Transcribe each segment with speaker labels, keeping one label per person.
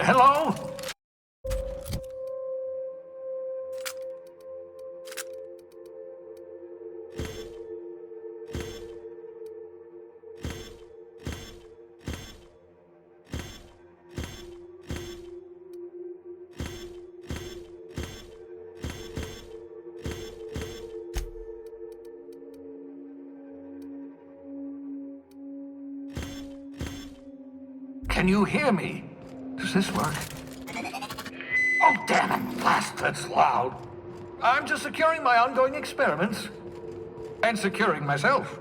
Speaker 1: Hello? Can you hear me? Does this work? Oh, damn it, blast, that's loud. I'm just securing my ongoing experiments. And securing myself.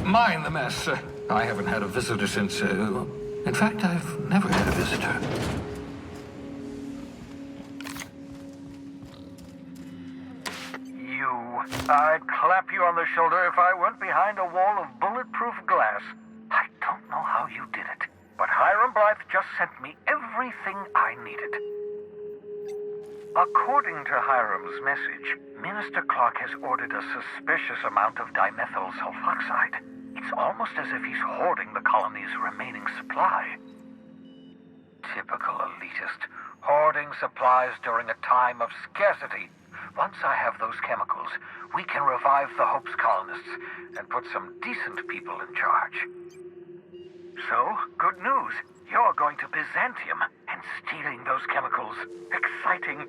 Speaker 1: Mind the mess. I haven't had a visitor since, in fact, I've never had a visitor.
Speaker 2: I'd clap you on the shoulder if I weren't behind a wall of bulletproof glass. I don't know how you did it, but Hiram Blythe just sent me everything I needed. According to Hiram's message, Minister Clark has ordered a suspicious amount of dimethyl sulfoxide. It's almost as if he's hoarding the colony's remaining supply. Typical elitist, hoarding supplies during a time of scarcity. Once I have those chemicals, we can revive the Hope's colonists and put some decent people in charge. So, good news. You're going to Byzantium and stealing those chemicals. Exciting.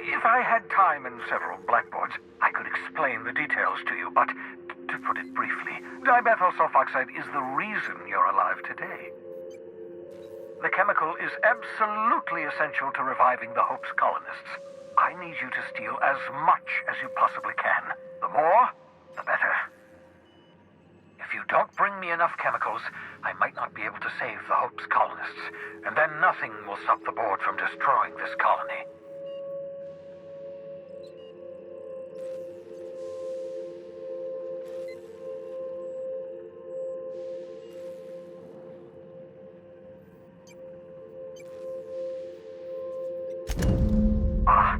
Speaker 2: If I had time and several blackboards, I could explain the details to you, but to put it briefly, dimethyl sulfoxide is the reason you're alive today. The chemical is absolutely essential to reviving the Hope's colonists. I need you to steal as much as you possibly can. The more, the better. If you don't bring me enough chemicals, I might not be able to save the Hope's colonists, and then nothing will stop the board from destroying this colony.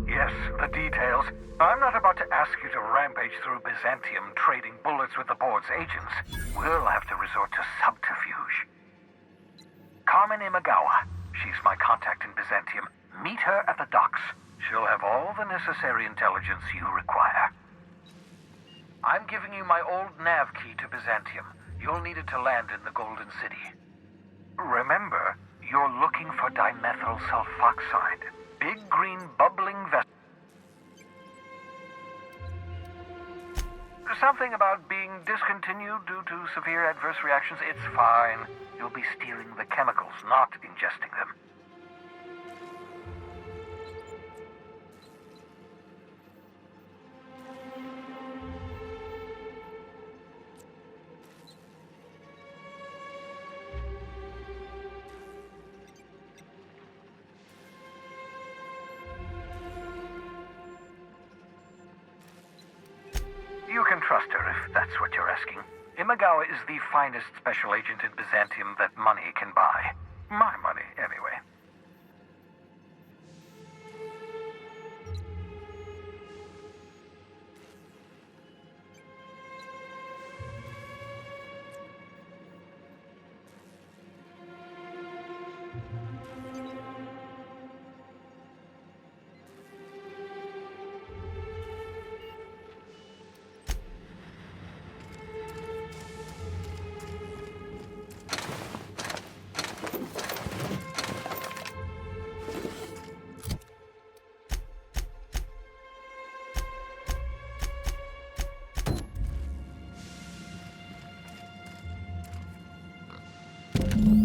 Speaker 2: Yes, the details. I'm not about to ask you to rampage through Byzantium trading bullets with the board's agents. We'll have to resort to subterfuge. Carmen Imagawa. She's my contact in Byzantium. Meet her at the docks. She'll have all the necessary intelligence you require. I'm giving you my old nav key to Byzantium. You'll need it to land in the Golden City. Remember, you're looking for dimethyl sulfoxide. Big green bubbling vessel. Something about being discontinued due to severe adverse reactions. It's fine. You'll be stealing the chemicals, not ingesting them. You can trust her if that's what you're asking. Imagawa is the finest special agent in Byzantium that money can buy. My money, anyway.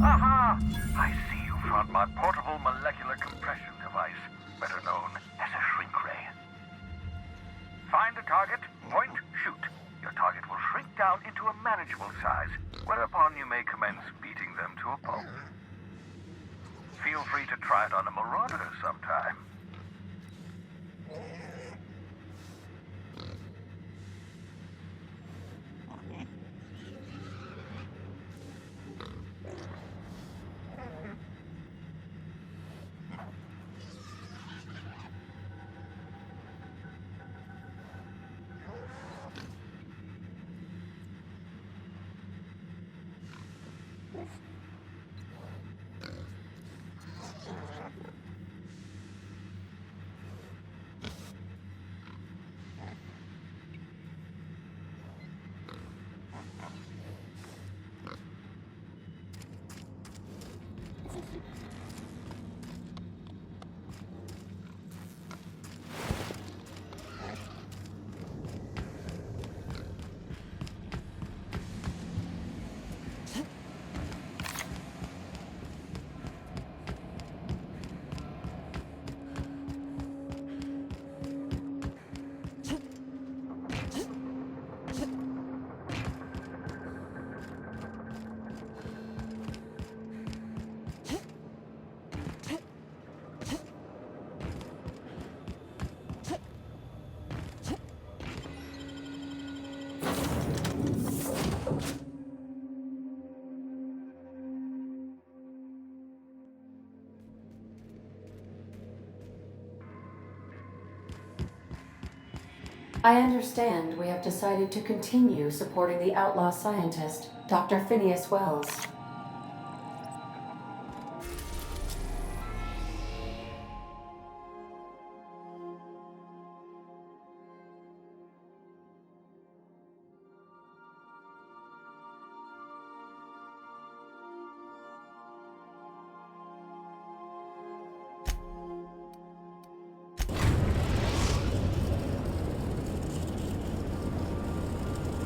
Speaker 2: Aha! I see you found my portable molecular compression device, better known as a shrink ray. Find the target, point, shoot. Your target will shrink down into a manageable size, whereupon you may commence beating them to a pulp. Feel free to try it on a marauder sometime.
Speaker 3: I understand we have decided to continue supporting the outlaw scientist, Dr. Phineas Wells.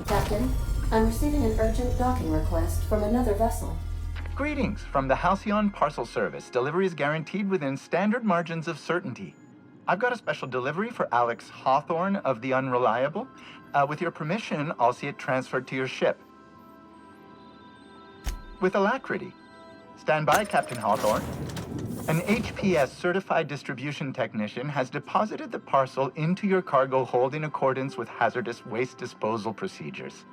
Speaker 3: Captain, I'm receiving an urgent docking request from another vessel.
Speaker 4: Greetings from the Halcyon Parcel Service. Delivery is guaranteed within standard margins of certainty. I've got a special delivery for Alex Hawthorne of the Unreliable. With your permission, I'll see it transferred to your ship. With alacrity. Stand by, Captain Hawthorne. An HPS certified distribution technician has deposited the parcel into your cargo hold in accordance with hazardous waste disposal procedures.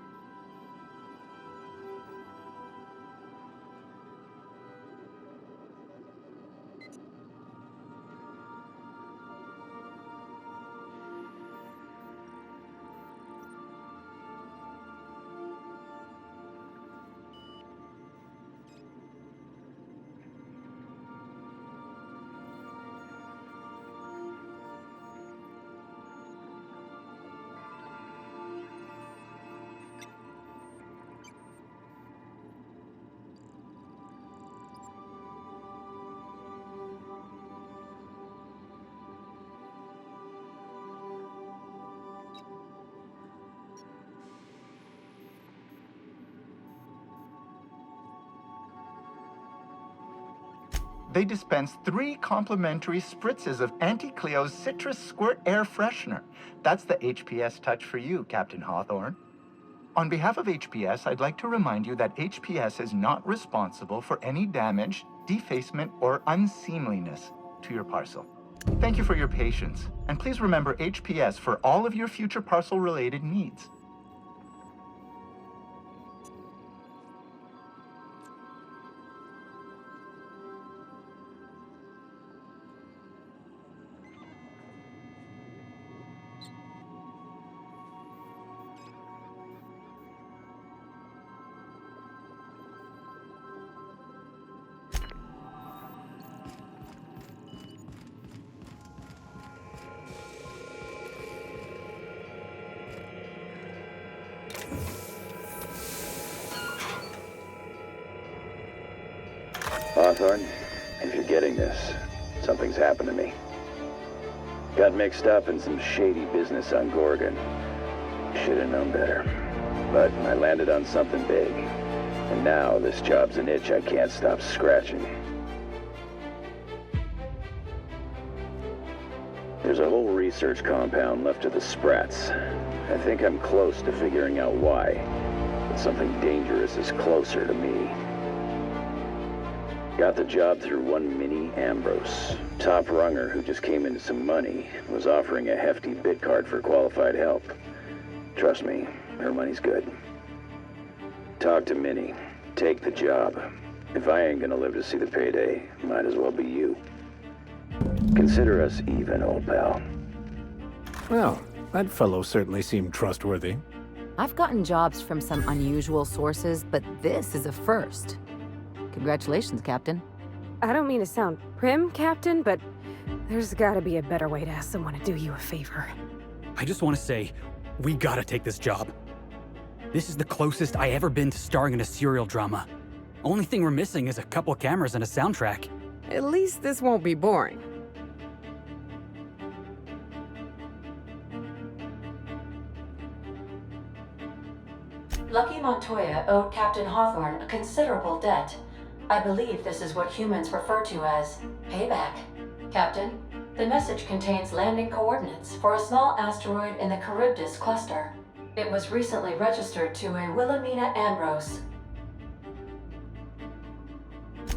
Speaker 4: They dispense 3 complimentary spritzes of Anti-Cleo's Citrus Squirt Air Freshener. That's the HPS touch for you, Captain Hawthorne. On behalf of HPS, I'd like to remind you that HPS is not responsible for any damage, defacement, or unseemliness to your parcel. Thank you for your patience, and please remember HPS for all of your future parcel-related needs.
Speaker 5: Hawthorne, if you're getting this, something's happened to me. Got mixed up in some shady business on Gorgon. Should have known better. But I landed on something big. And now this job's an itch I can't stop scratching. There's a whole research compound left of the Sprats. I think I'm close to figuring out why, but something dangerous is closer to me. Got the job through one Minnie Ambrose. Top runger who just came into some money, was offering a hefty bid card for qualified help. Trust me, her money's good. Talk to Minnie. Take the job. If I ain't gonna live to see the payday, might as well be you. Consider us even, old pal.
Speaker 6: Well, that fellow certainly seemed trustworthy.
Speaker 7: I've gotten jobs from some unusual sources, but this is a first. Congratulations, Captain.
Speaker 8: I don't mean to sound prim, Captain, but there's gotta be a better way to ask someone to do you a favor.
Speaker 9: I just want to say, we gotta take this job. This is the closest I ever been to starring in a serial drama. Only thing we're missing is a couple cameras and a soundtrack.
Speaker 8: At least this won't be boring.
Speaker 3: Lucky Montoya owed Captain Hawthorne a considerable debt. I believe this is what humans refer to as payback. Captain, the message contains landing coordinates for a small asteroid in the Charybdis cluster. It was recently registered to a Wilhelmina Ambrose.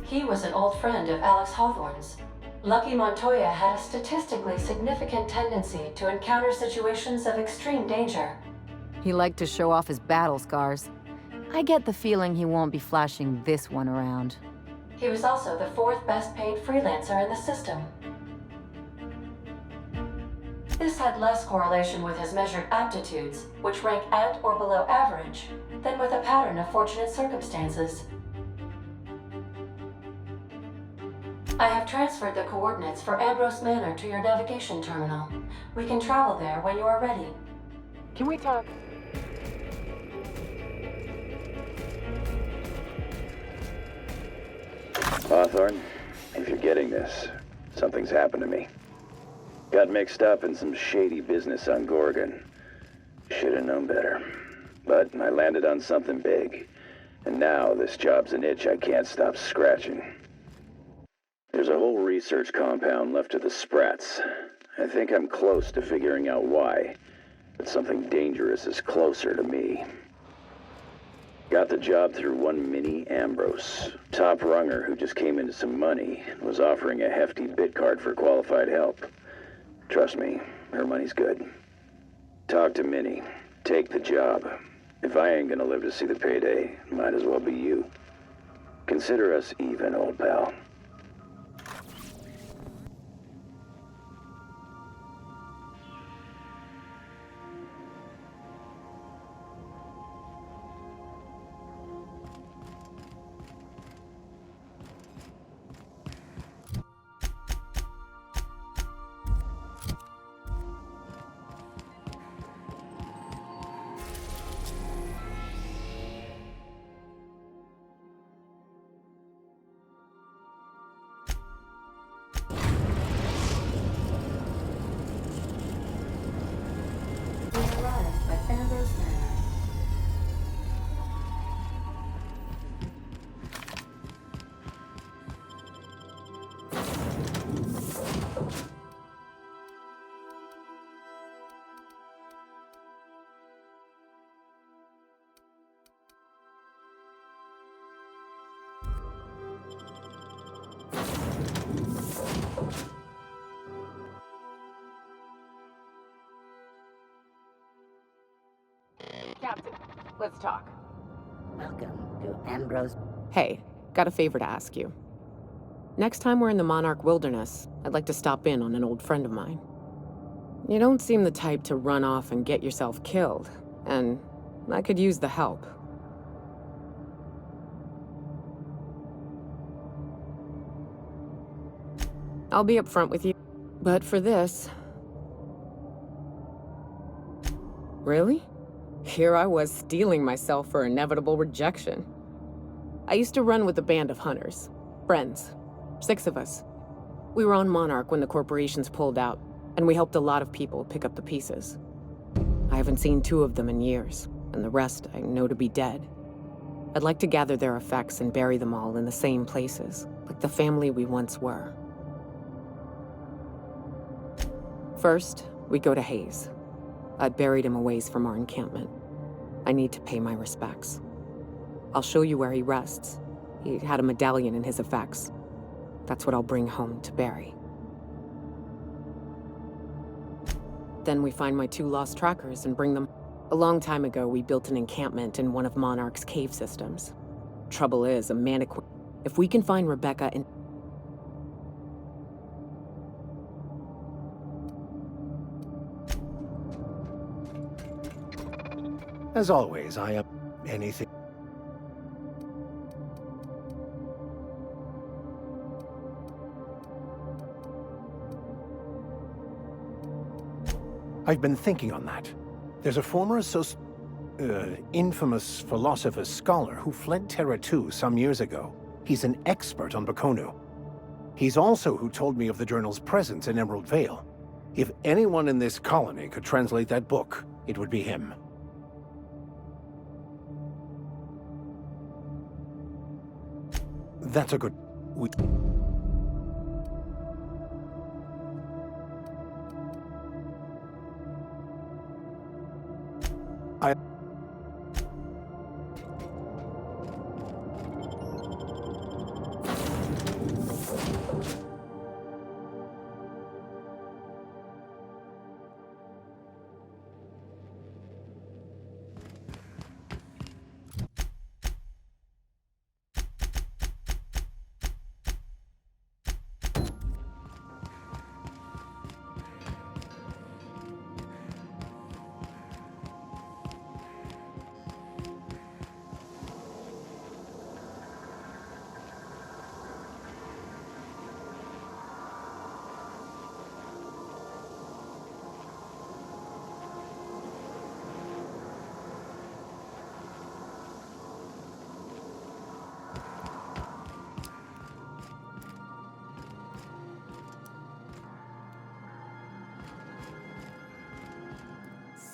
Speaker 3: He was an old friend of Alex Hawthorne's. Lucky Montoya had a statistically significant tendency to encounter situations of extreme danger.
Speaker 7: He liked to show off his battle scars. I get the feeling he won't be flashing this one around.
Speaker 3: He was also the fourth best paid freelancer in the system. This had less correlation with his measured aptitudes, which rank at or below average, than with a pattern of fortunate circumstances. I have transferred the coordinates for Ambrose Manor to your navigation terminal. We can travel there when you are ready.
Speaker 8: Can we talk?
Speaker 5: Hawthorne, if you're getting this, something's happened to me. Got mixed up in some shady business on Gorgon. Should have known better. But I landed on something big. And now this job's an itch I can't stop scratching. There's a whole research compound left of the Sprats. I think I'm close to figuring out why, but something dangerous is closer to me. Got the job through one Minnie Ambrose. Top runger who just came into some money, was offering a hefty bid card for qualified help. Trust me, her money's good. Talk to Minnie. Take the job. If I ain't gonna live to see the payday, might as well be you. Consider us even, old pal.
Speaker 3: We arrived at Ambrose Manor.
Speaker 10: Captain, let's talk.
Speaker 11: Welcome to Ambrose.
Speaker 10: Hey, got a favor to ask you. Next time we're in the Monarch Wilderness, I'd like to stop in on an old friend of mine. You don't seem the type to run off and get yourself killed, and I could use the help. I'll be upfront with you, but for this... Really? Here I was steeling myself for inevitable rejection. I used to run with a band of hunters. Friends. 6 of us. We were on Monarch when the corporations pulled out, and we helped a lot of people pick up the pieces. I haven't seen 2 of them in years, and the rest I know to be dead. I'd like to gather their effects and bury them all in the same places, like the family we once were. First, we go to Hayes. I buried him a ways from our encampment. I need to pay my respects. I'll show you where he rests. He had a medallion in his effects. That's what I'll bring home to Barry. Then we find my 2 lost trackers and bring them. A long time ago, we built an encampment in one of Monarch's cave systems. Trouble is, a mannequin. If we can find Rebecca and...
Speaker 6: As always, I am anything. I've been thinking on that. There's a former infamous philosopher scholar who fled Terra 2 some years ago. He's an expert on Bakonu. He's also who told me of the journal's presence in Emerald Vale. If anyone in this colony could translate that book, it would be him. That's a good...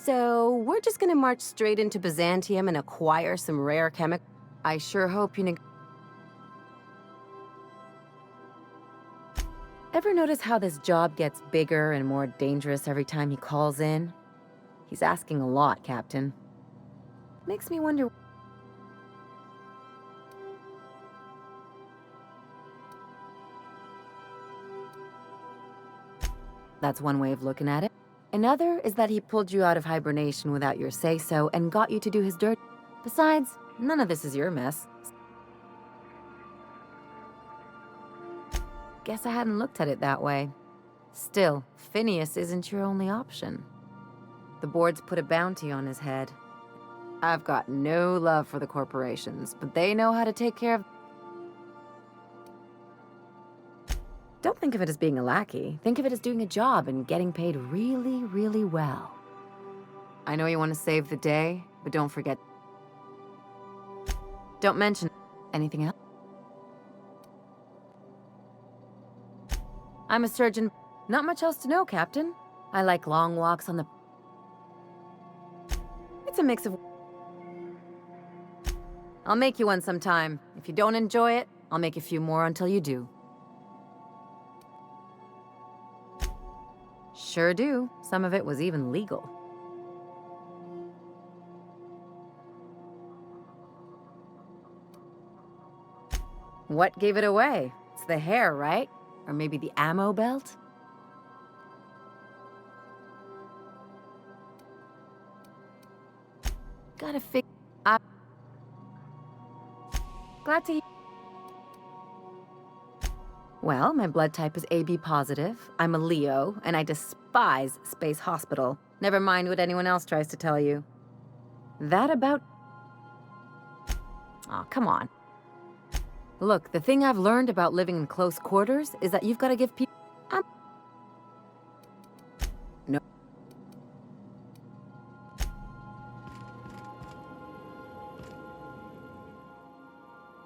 Speaker 7: So, we're just gonna march straight into Byzantium and acquire some rare chemical. I sure hope you Ever notice how this job gets bigger and more dangerous every time he calls in? He's asking a lot, Captain. Makes me wonder... That's one way of looking at it. Another is that he pulled you out of hibernation without your say-so and got you to do his dirt. Besides, none of this is your mess. Guess I hadn't looked at it that way. Still, Phineas isn't your only option. The board's put a bounty on his head. I've got no love for the corporations, but they know how to take care of... Don't think of it as being a lackey. Think of it as doing a job and getting paid really, really well. I know you want to save the day, but don't forget... Don't mention anything else. I'm a surgeon. Not much else to know, Captain. I like long walks on the... It's a mix of... I'll make you one sometime. If you don't enjoy it, I'll make a few more until you do. Sure do. Some of it was even legal. What gave it away? It's the hair, right? Or maybe the ammo belt? Gotta figure out. Glad to hear. Well, my blood type is AB positive. I'm a Leo, and I despise Space Hospital. Never mind what anyone else tries to tell you. That about... Aw, come on. Look, the thing I've learned about living in close quarters is that you've got to give people... No.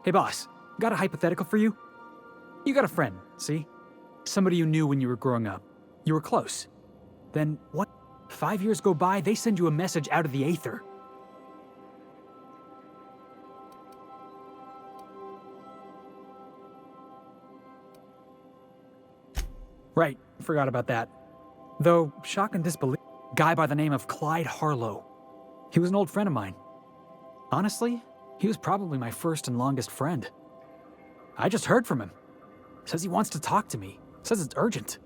Speaker 9: Hey boss, got a hypothetical for you? You got a friend, see? Somebody you knew when you were growing up. You were close. Then, what? 5 years go by, they send you a message out of the aether. Right, forgot about that. Though, shock and disbelief, guy by the name of Clyde Harlow. He was an old friend of mine. Honestly, he was probably my first and longest friend. I just heard from him. Says he wants to talk to me. Says it's urgent.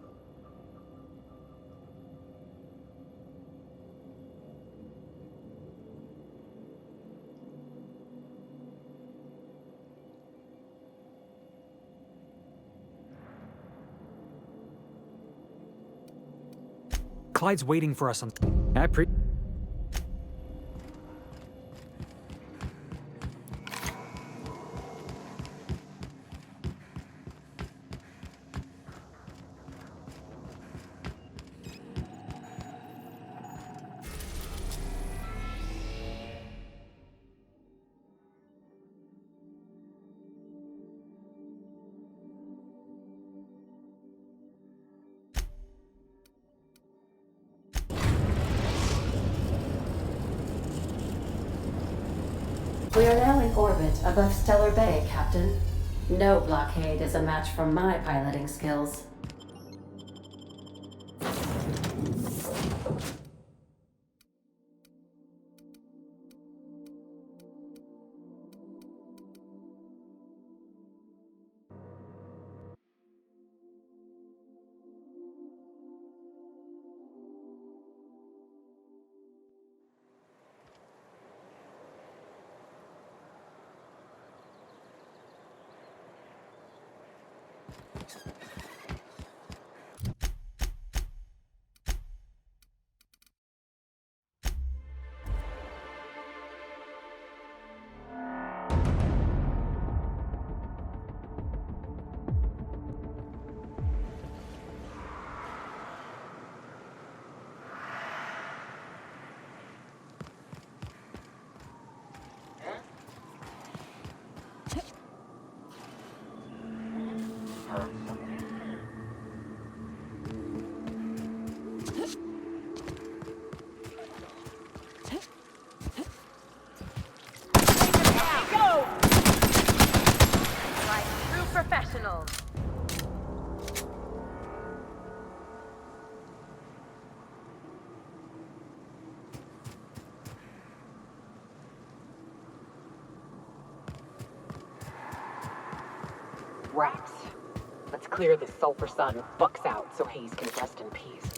Speaker 9: Clyde's waiting for us on...
Speaker 3: We are now in orbit above Stellar Bay, Captain. No blockade is a match for my piloting skills.
Speaker 10: Rats. Let's clear this sulfur sun bucks out so Hayes can rest in peace.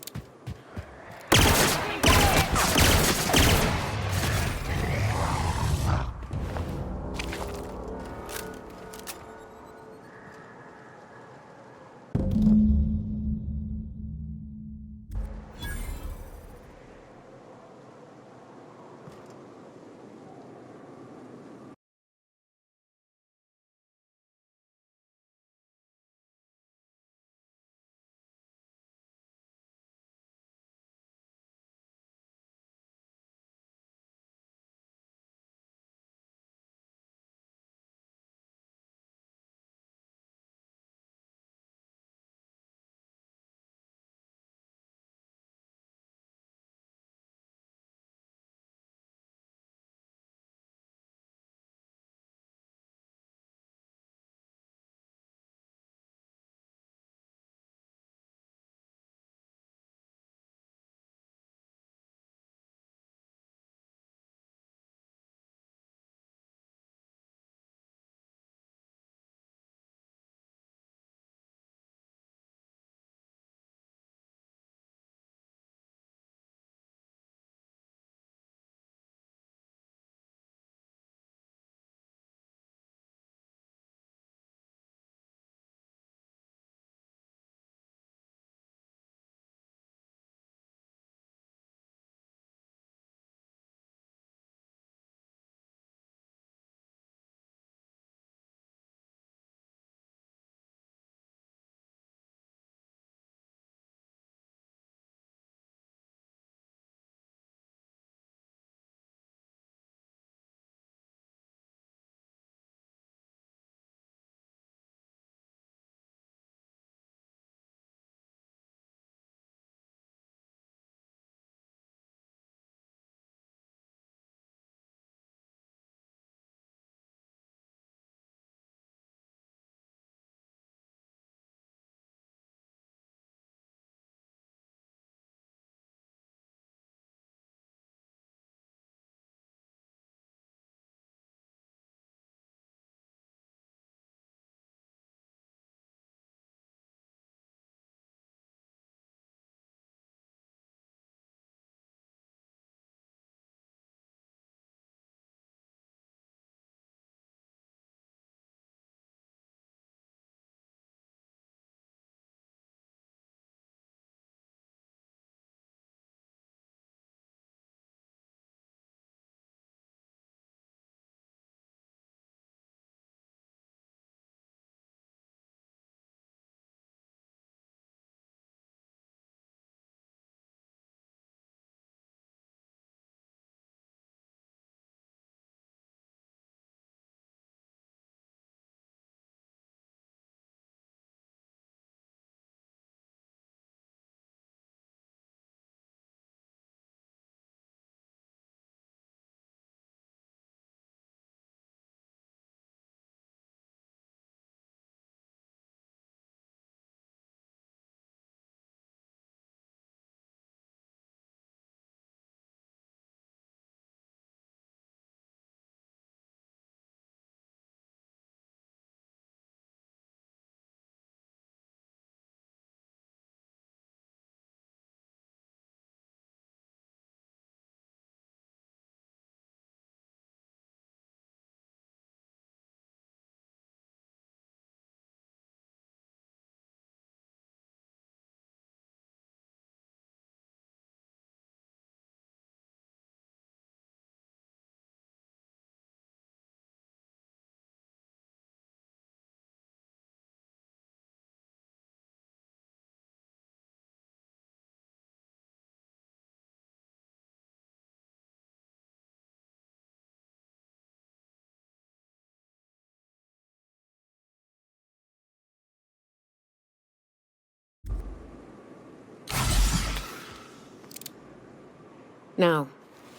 Speaker 10: Now,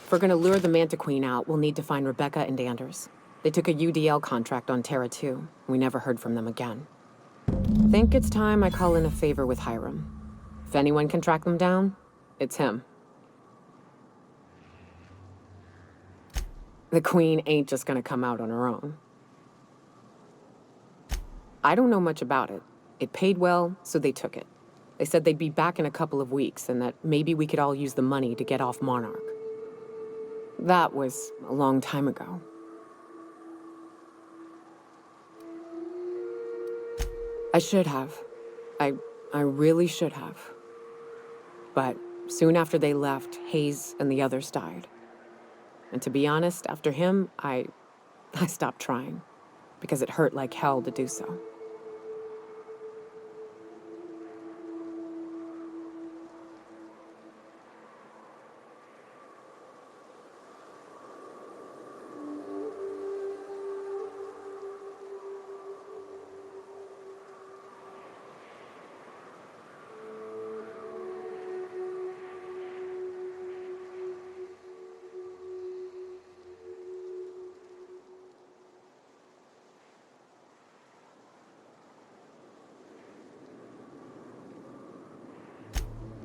Speaker 10: if we're gonna lure the Manta Queen out, we'll need to find Rebecca and Anders. They took a UDL contract on Terra 2. We never heard from them again. Think it's time I call in a favor with Hiram. If anyone can track them down, it's him. The Queen ain't just gonna come out on her own. I don't know much about it. It paid well, so they took it. They said they'd be back in a couple of weeks and that maybe we could all use the money to get off Monarch. That was a long time ago. I should have. I really should have. But soon after they left, Hayes and the others died. And to be honest, after him, I stopped trying. Because it hurt like hell to do so.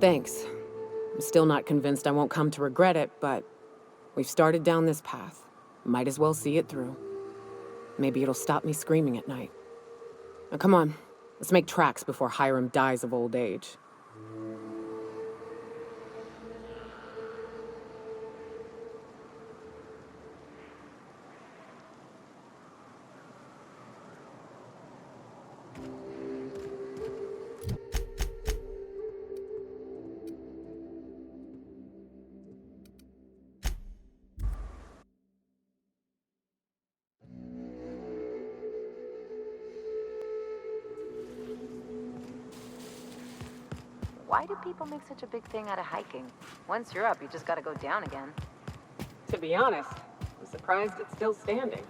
Speaker 10: Thanks. I'm still not convinced I won't come to regret it, but we've started down this path. Might as well see it through. Maybe it'll stop me screaming at night. Now come on, let's make tracks before Hiram dies of old age.
Speaker 7: Why do people make such a big thing out of hiking? Once you're up, you just gotta go down again.
Speaker 10: To be honest, I'm surprised it's still standing.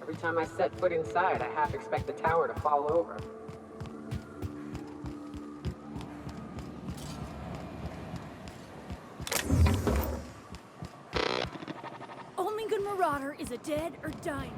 Speaker 10: Every time I set foot inside, I half expect the tower to fall over.
Speaker 12: Only good marauder is a dead or dying.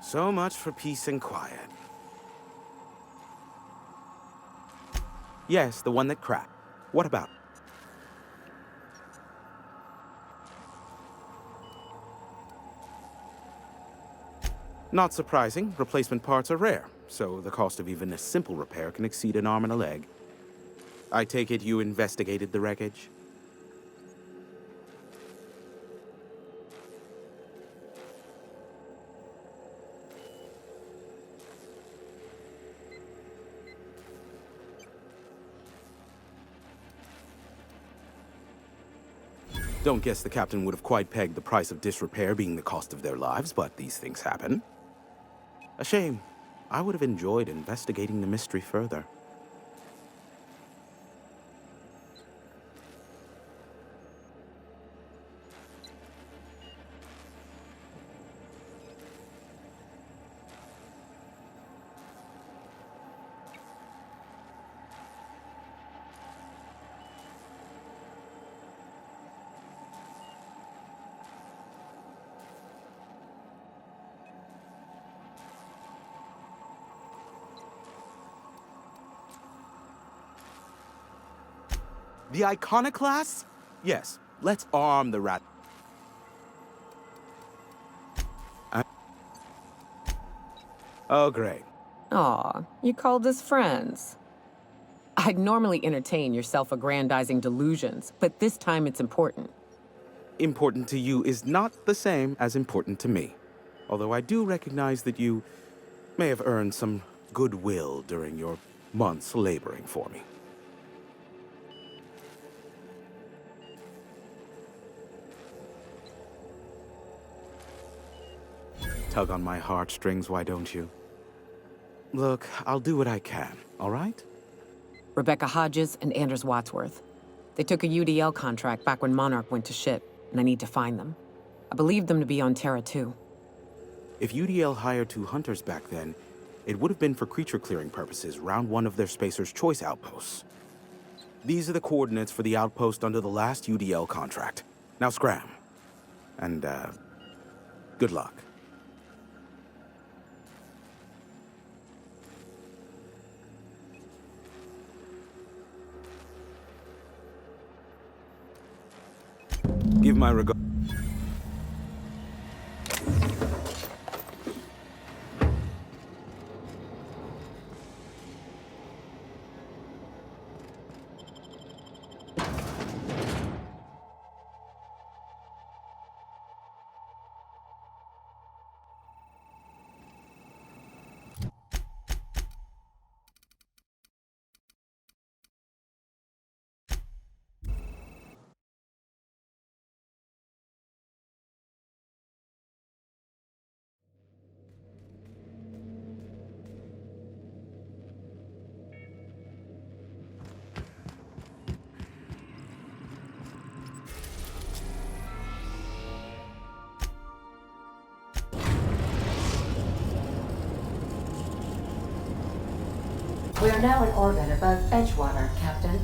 Speaker 13: So much for peace and quiet. Yes, the one that cracked. What about it? Not surprising, replacement parts are rare, so the cost of even a simple repair can exceed an arm and a leg. I take it you investigated the wreckage? Don't guess the captain would have quite pegged the price of disrepair being the cost of their lives, but these things happen. A shame. I would have enjoyed investigating the mystery further. The iconoclasts? Yes, let's arm the rat. Oh, great.
Speaker 10: Aw, you called us friends. I'd normally entertain your self-aggrandizing delusions, but this time it's important.
Speaker 13: Important to you is not the same as important to me. Although I do recognize that you may have earned some goodwill during your months laboring for me. Tug on my heartstrings, why don't you? Look, I'll do what I can, all right?
Speaker 10: Rebecca Hodges and Anders Wadsworth. They took a UDL contract back when Monarch went to shit, and I need to find them. I believe them to be on Terra 2.
Speaker 13: If UDL hired 2 hunters back then, it would have been for creature clearing purposes round one of their Spacer's Choice outposts. These are the coordinates for the outpost under the last UDL contract. Now scram. And, good luck. Give my regards.
Speaker 3: We are now in orbit above Edgewater, Captain.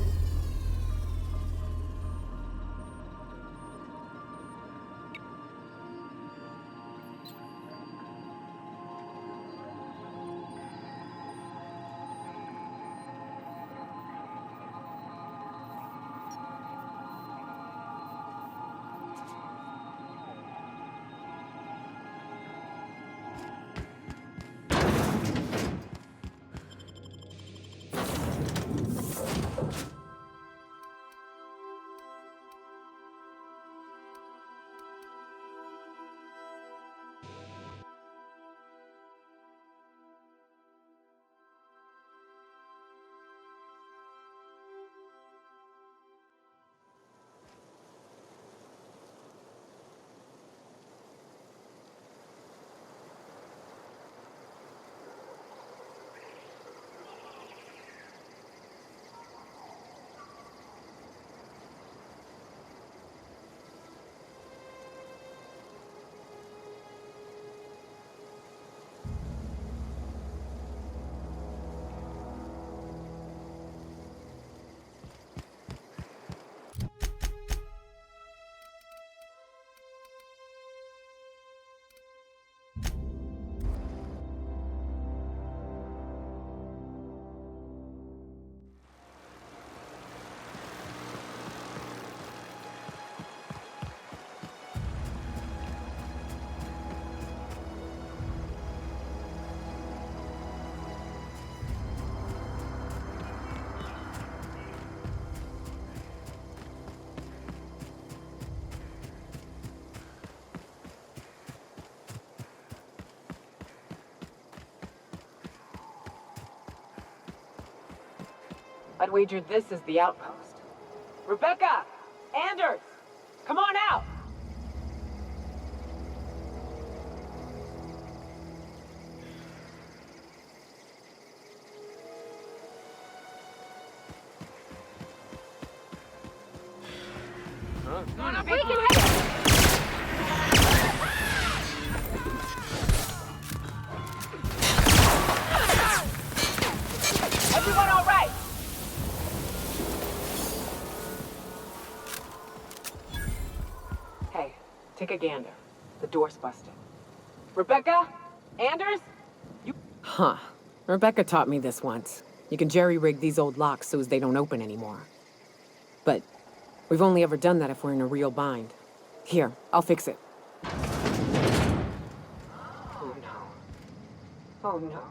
Speaker 10: I'd wager this is the outpost. Rebecca! Anders! Come on
Speaker 8: We can hit it!
Speaker 10: Everyone all right? Hey, take a gander. The door's busted. Rebecca? Anders? You... Huh. Rebecca taught me this once. You can jerry-rig these old locks so as they don't open anymore. But we've only ever done that if we're in a real bind. Here, I'll fix it. Oh no. Oh no.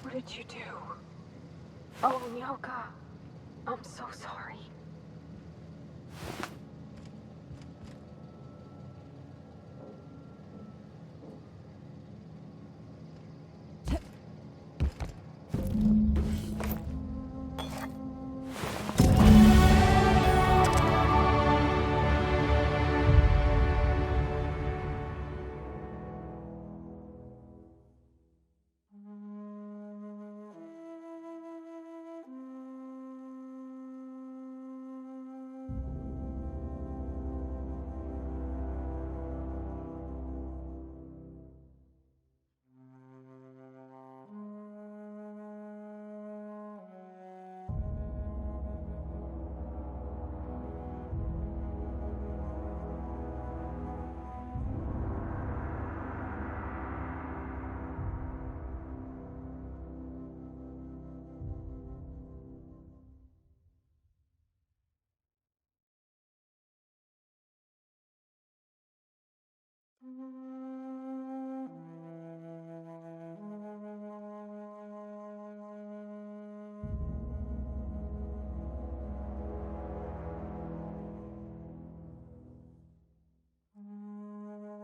Speaker 8: What did you do? Oh, Nyoka. I'm so sorry.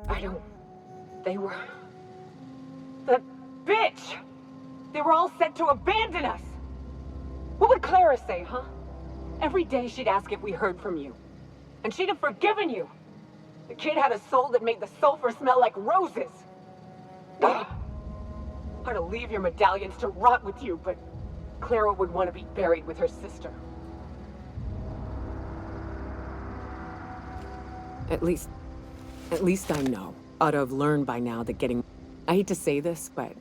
Speaker 10: I don't... They were... That bitch! They were all set to abandon us! What would Clara say, huh? Every day she'd ask if we heard from you. And she'd have forgiven you. The kid had a soul that made the sulfur smell like roses. Ugh. Or to leave your medallions to rot with you, but Clara would want to be buried with her sister. At least I know. Ought to have learned by now that getting... I hate to say this, but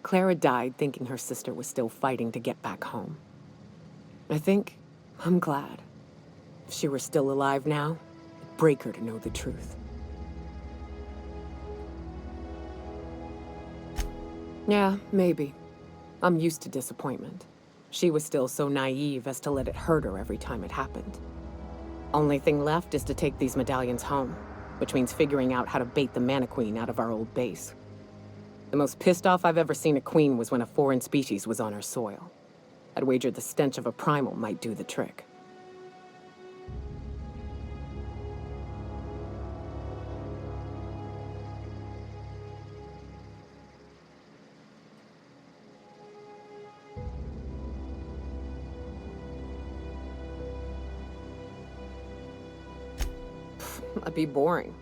Speaker 10: Clara died thinking her sister was still fighting to get back home. I think I'm glad. If she were still alive now, it'd break her to know the truth. Yeah, maybe. I'm used to disappointment. She was still so naive as to let it hurt her every time it happened. Only thing left is to take these medallions home, which means figuring out how to bait the Mana Queen out of our old base. The most pissed off I've ever seen a queen was when a foreign species was on her soil. I'd wager the stench of a primal might do the trick. That'd be boring.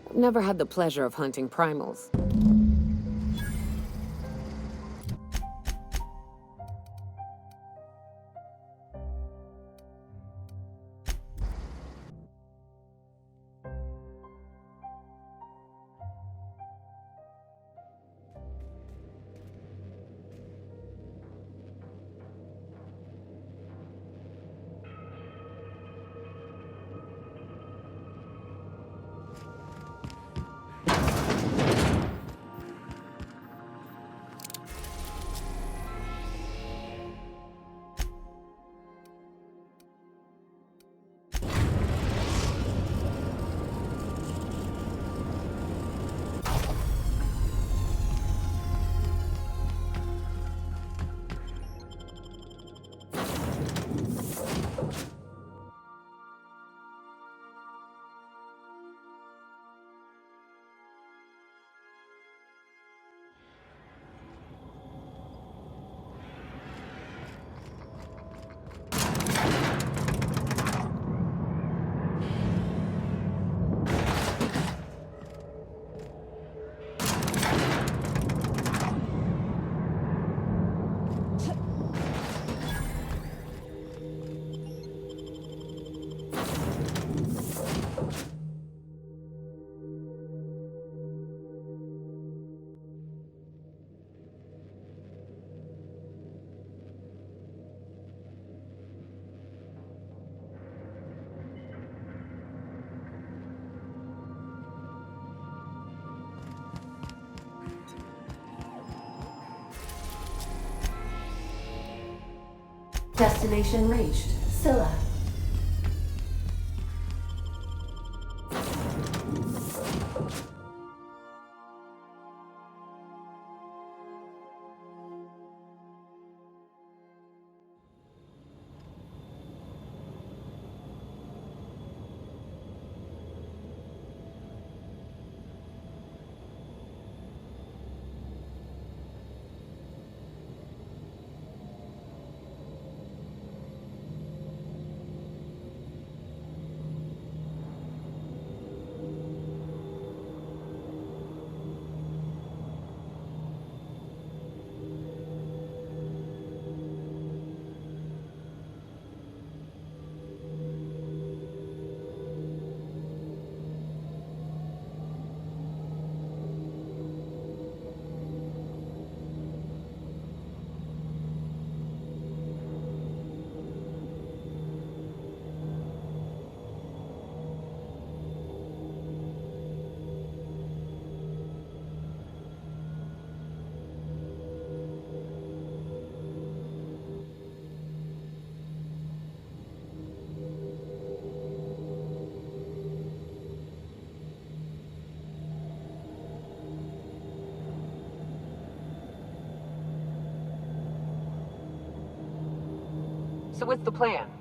Speaker 10: I've never had the pleasure of hunting primals.
Speaker 3: Destination reached. Scylla.
Speaker 10: So what's the plan?